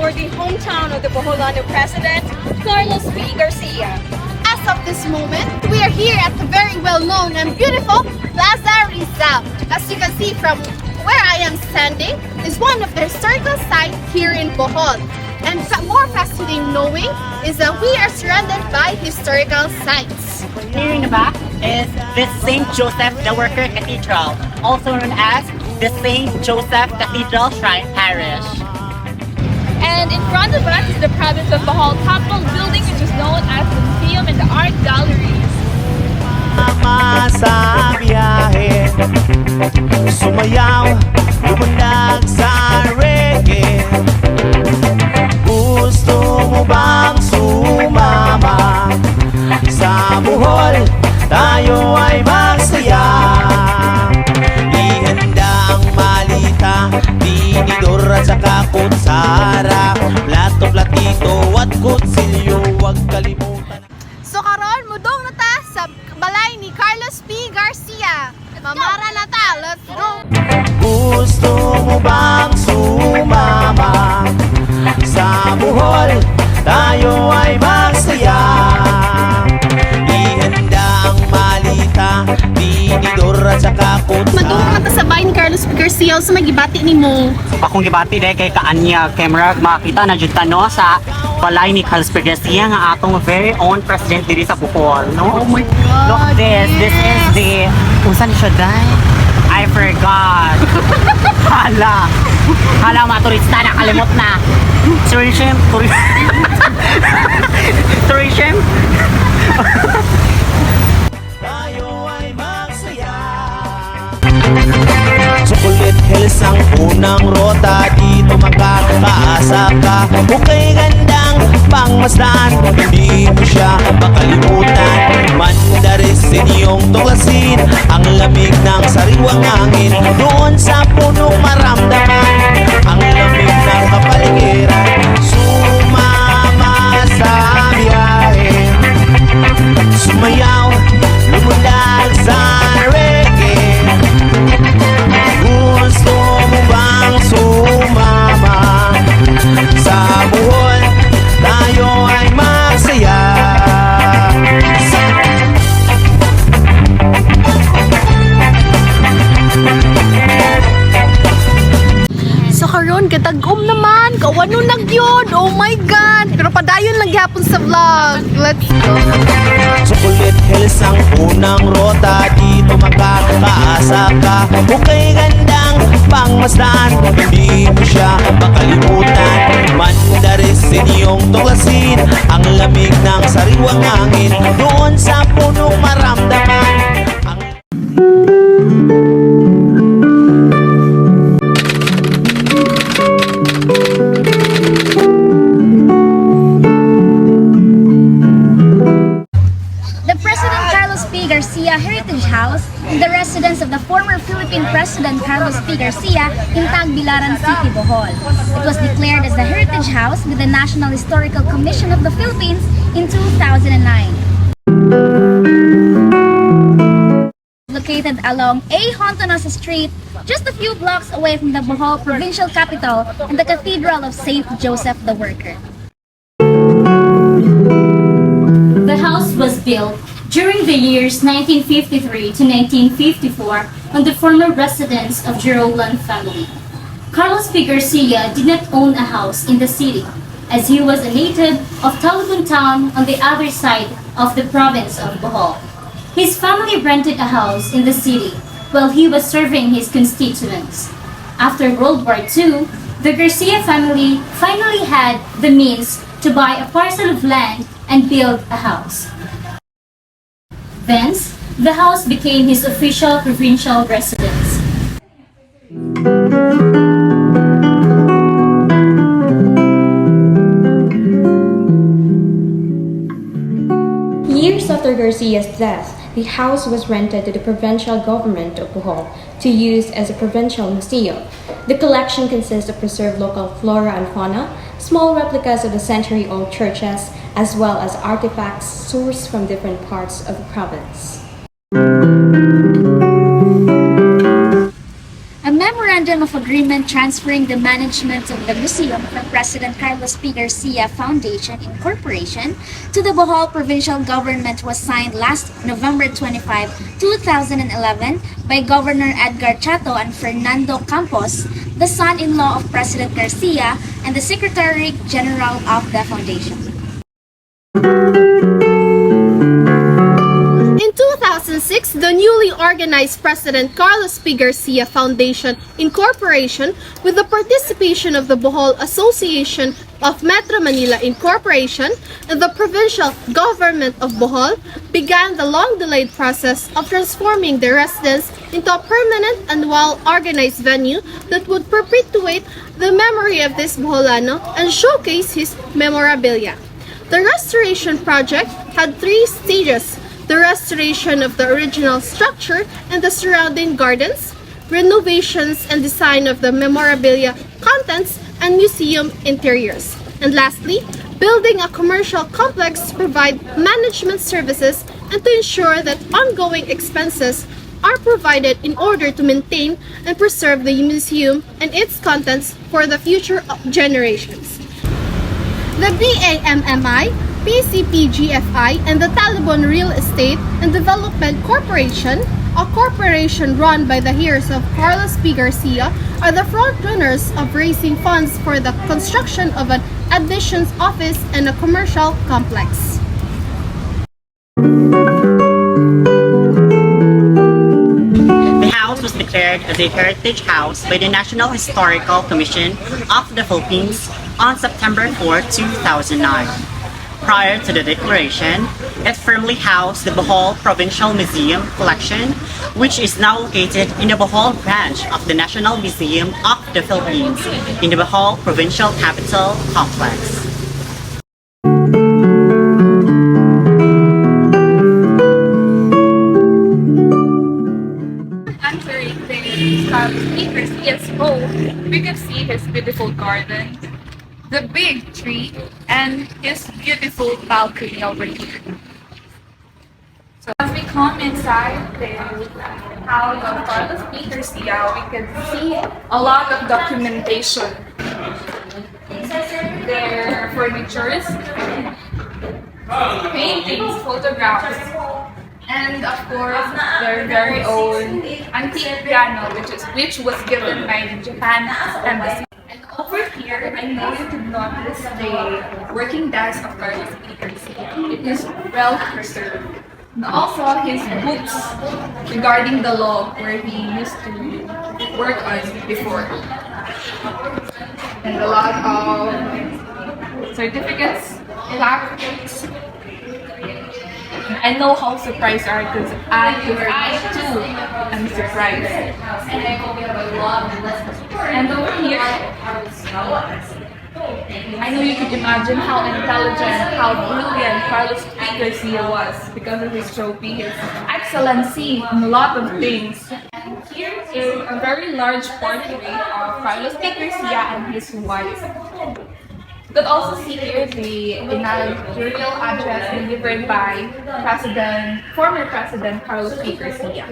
for the hometown of the Boholano President, Carlos P. Garcia. As of this moment, we are here at the very well-known and beautiful Plaza Rizal. As you can see from where I am standing, is one of the historical sites here in Bohol. And more fascinating knowing is that we are surrounded by historical sites. Here in the back is the St. Joseph the Worker Cathedral, also known as the St. Joseph Cathedral Shrine Parish. And in front of us is the province of Bohol Capitol building, which is known as the Museum and the Art Galleries. Sa biyahe, sumayaw, lumundag sa reggae. Gusto mo bang sumama? Sa Bohol, tayo ay magsaya. Ihanda ang malita, tinidor at saka kutsara, plato, platito at kutsilyo, huwag kalimutan. So karon mudong na ta sa balay ni Carlos P. Garcia. Mamara na ta, let's go! Gusto mo bang sumama? Sa Bohol, tayo ay magsaya. Ihanda ang malita, tinidor at saka kutsara. Madung na ta sa bahay ni Carlos P. Garcia sa magibati ni mo. Akong gibati dahil kay Kaanya camera, makita na dyan no sa balay ni Carlos P. Garcia nga atong very own president diri sa Bohol, no? Oh my God! Look this is the, unsan siya dahil? I forgot. Hala mga turista nakalimot na. Tourism. Tayo ay magsaya. Chocolate Hills ang unang rota, dito makakaasa ka. Okay, gandang pangmasdan, hindi mo siya makalimutan. Mandaris inyong tuklasin, ang lamig ng sariwang hangin. Doon sa punong maramdaman, ang lamig ng kapaligiran. Sumama sa biyahe, sumayaw, lumundag sa reggae. Gusto mo bang sumama? Sa Bohol, tayo ay masaya. So karon katag-om naman, kawano nagyod. Oh my God! Pero padayon lang gyapon sa vlog. Let's go! Chocolate Hills ang unang rota, dito makakaasa ka. Okay, gandang pangmasdan, hindi mo siya makalimutan. Mandaris inyong tuklasin, ang lamig ng sariwang hangin. Doon sa punong maramdaman, ang The President Carlos P. Garcia Heritage House is the residence of the former Philippine President Carlos P. Garcia in Tagbilaran City, Bohol. It was declared as the Heritage House with the National Historical Commission of the Philippines in 2009. Located along A. Hontonosa Street, just a few blocks away from the Bohol provincial capital and the Cathedral of St. Joseph the Worker. The house was built during the years 1953 to 1954 on the former residence of Girolan family. Carlos P. Garcia did not own a house in the city, as he was a native of Talabon town on the other side of the province of Bohol. His family rented a house in the city while he was serving his constituents. After World War II, the Garcia family finally had the means to buy a parcel of land and build a house. Thence, the house became his official provincial residence. Years after Garcia's death, the house was rented to the provincial government of Bohol to use as a provincial museum. The collection consists of preserved local flora and fauna, small replicas of the century-old churches, as well as artifacts sourced from different parts of the province. A memorandum memorandum of agreement transferring the management of the museum from President Carlos P. Garcia Foundation Incorporation to the Bohol Provincial Government was signed last November 25, 2011 by Governor Edgar Chato and Fernando Campos, the son-in-law of President Garcia and the Secretary General of the foundation. In 2006, the newly organized President Carlos P. Garcia Foundation Incorporation, with the participation of the Bohol Association of Metro Manila Incorporation and the Provincial Government of Bohol, began the long-delayed process of transforming the residence into a permanent and well-organized venue that would perpetuate the memory of this Boholano and showcase his memorabilia. The restoration project had 3 stages: the restoration of the original structure and the surrounding gardens, renovations and design of the memorabilia contents and museum interiors, and lastly, building a commercial complex to provide management services and to ensure that ongoing expenses are provided in order to maintain and preserve the museum and its contents for the future generations. The BAMMI, PCPGFI, and the Talibon Real Estate and Development Corporation, a corporation run by the heirs of Carlos P. Garcia, are the frontrunners of raising funds for the construction of an admissions office and a commercial complex. The house was declared as a heritage house by the National Historical Commission of the Philippines on September 4, 2009. Prior to the declaration, it firmly housed the Bohol Provincial Museum collection, which is now located in the Bohol branch of the National Museum of the Philippines in the Bohol Provincial Capital Complex. Entering the Carlos P. home, we can see his beautiful garden, the big tree, and his beautiful balcony over here. So as we come inside the house of Carlos P. Garcia, we can see a lot of documentation. Their furnitures, paintings, photographs, and of course their very own antique piano, which was given by the Japan Embassy. And over here, I know you could notice the working desk of Carlos P. Garcia. It is well preserved. And also his books regarding the law where he used to work on before. And a lot of certificates, plaques. I know how surprised are because I too am surprised. And over here, I know you could imagine how intelligent, how brilliant Carlos P. Garcia was because of his trophy, his excellency in a lot of things. And here is a very large portrait of Carlos P. Garcia and his wife. You could also see here the inaugural address delivered by former President Carlos P. Garcia.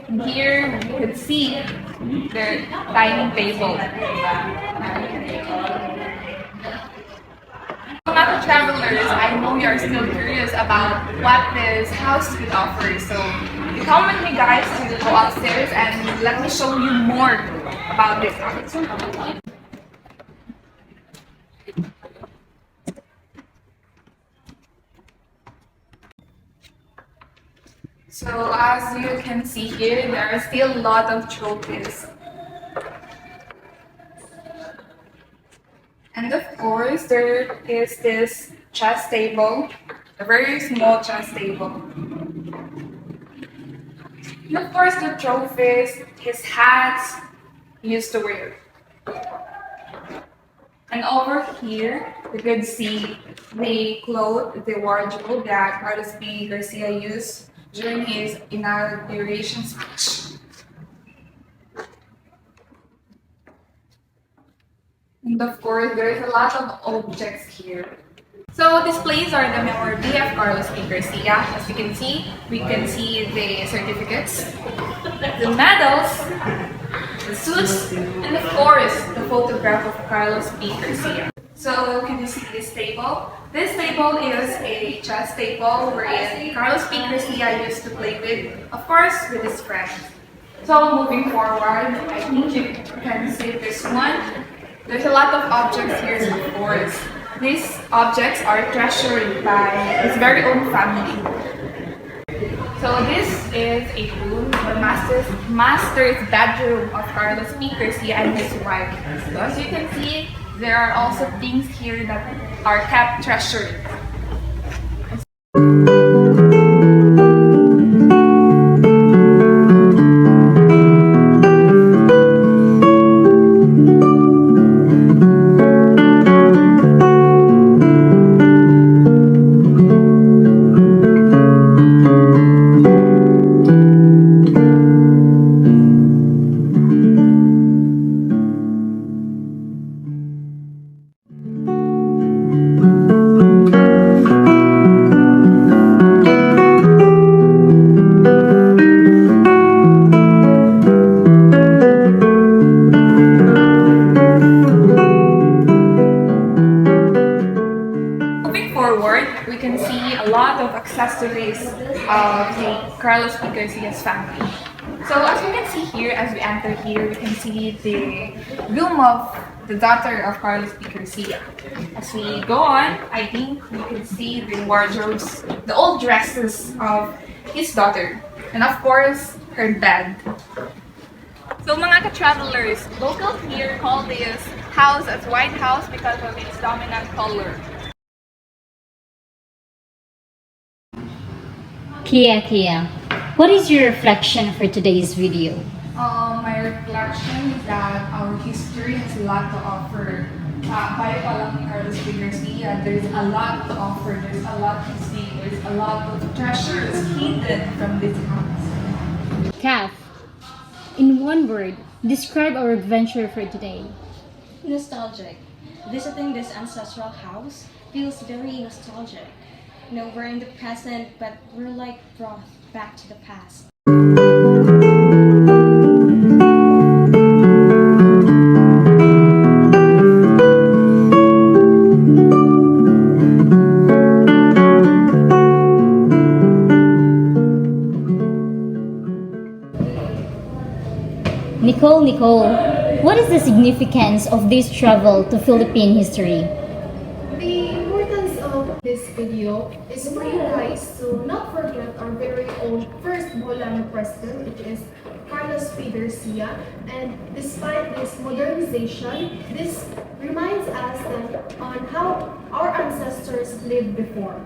And here you could see their dining table. Other travelers, I know you are still curious about what this house could offer. So come with me guys to go upstairs and let me show you more about this house. So as you can see here, there are still a lot of trophies. And of course, there is this chess table, a very small chess table. And of course, the trophies, his hats he used to wear. And over here, you can see the clothes, the wardrobe that Carlos P. Garcia used during his inauguration speech. And of course, there is a lot of objects here. So displays are the memorabilia of Carlos P. Garcia. As you can see, we can see the certificates, the medals, the suits, and of course, the photograph of Carlos P. Garcia. So, can you see this table? This table is a chess table wherein Carlos P. Garcia used to play with, of course, with his friends. So, moving forward, I think you can see this one. There's a lot of objects here, of course. These objects are treasured by his very own family. So this is a room, the master's bedroom of Carlos P. Garcia and his wife. So as you can see, there are also things here that are kept treasured. We can see a lot of accessories of the Carlos P. Garcia's family. So as we can see here, as we enter here, we can see the room of the daughter of Carlos P. Garcia. As we go on, I think we can see the wardrobes, the old dresses of his daughter, and of course, her bed. So mga ka-travelers, locals here call this house as White House because of its dominant color. Kia, what is your reflection for today's video? My reflection is that our history has a lot to offer. Kaya pa lang ni Carlos P. Garcia, there's a lot to offer, there's a lot to see, there's a lot of treasures hidden from this house. Kath, in one word, describe our adventure for today. Nostalgic. Visiting this ancestral house feels very nostalgic. You know, we're in the present, but we're like brought back to the past. Nicole, what is the significance of this travel to Philippine history? The importance of this video is for you guys to not forget our very own first Bolano president, which is Carlos P. Garcia. And despite this modernization, this reminds us that on how our ancestors lived before.